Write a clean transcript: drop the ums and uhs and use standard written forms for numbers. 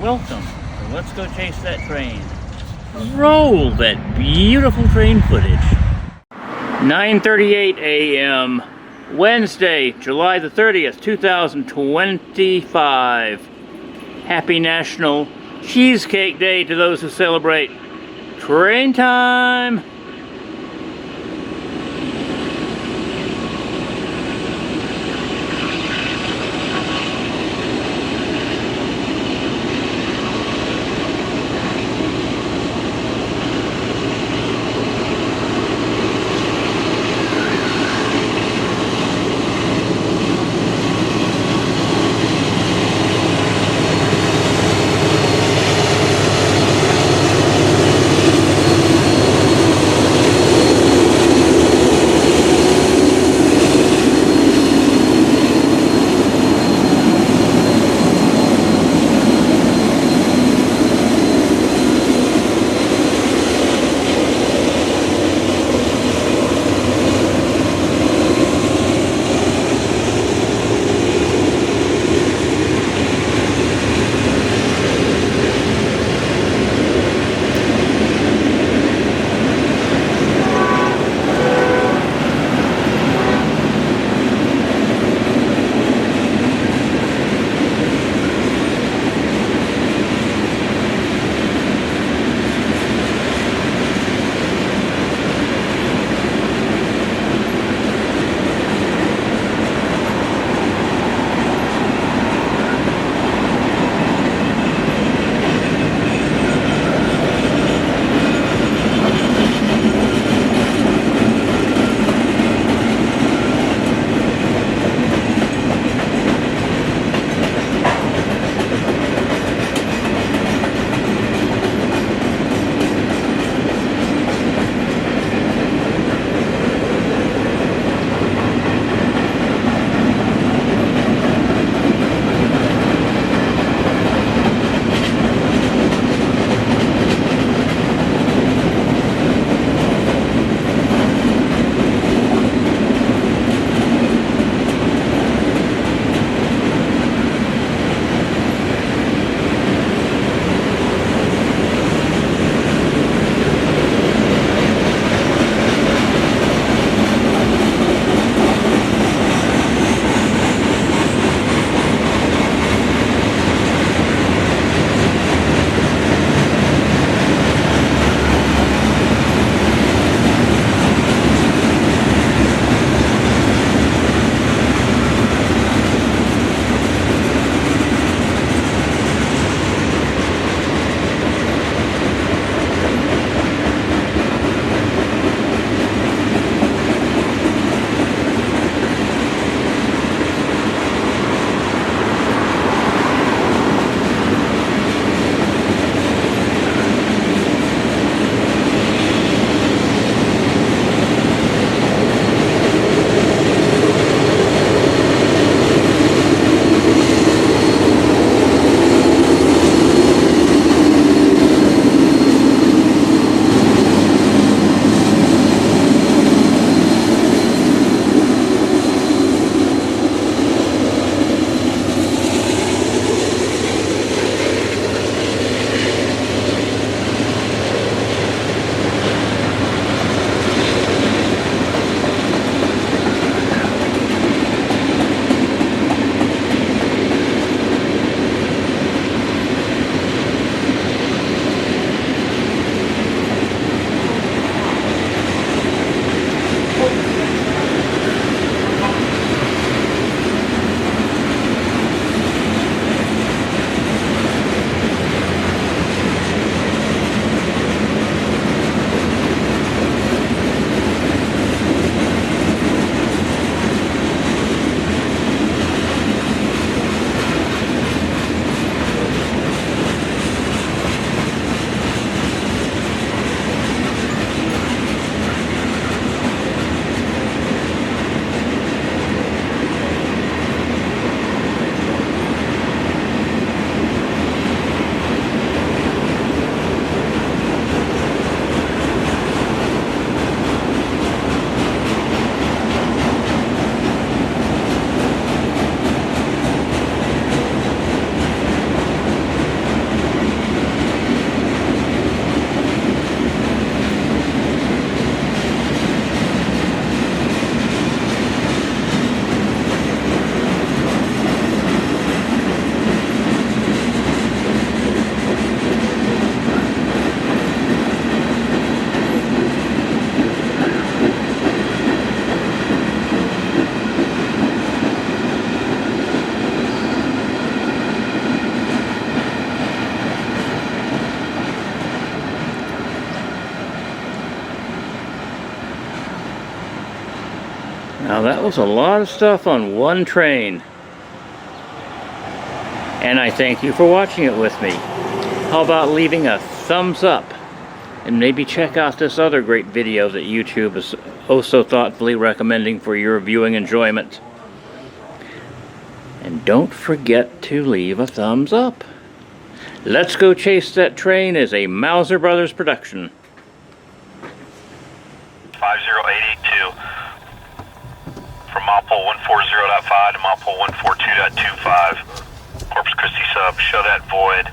Welcome. So let's go chase that train. Roll that beautiful train footage. 9:38 a.m. Wednesday, July the 30th, 2025. Happy National Cheesecake Day to those who celebrate. Train time! Now that was a lot of stuff on one train. And I thank you for watching it with me. How about leaving a thumbs up? And maybe check out this other great video that YouTube is oh so thoughtfully recommending for your viewing enjoyment. And don't forget to leave a thumbs up. Let's Go Chase That Train is a Mauser Brothers production. 50882 from mile pole 140.5 to mile pole 142.25. Corpus Christi sub, show that void.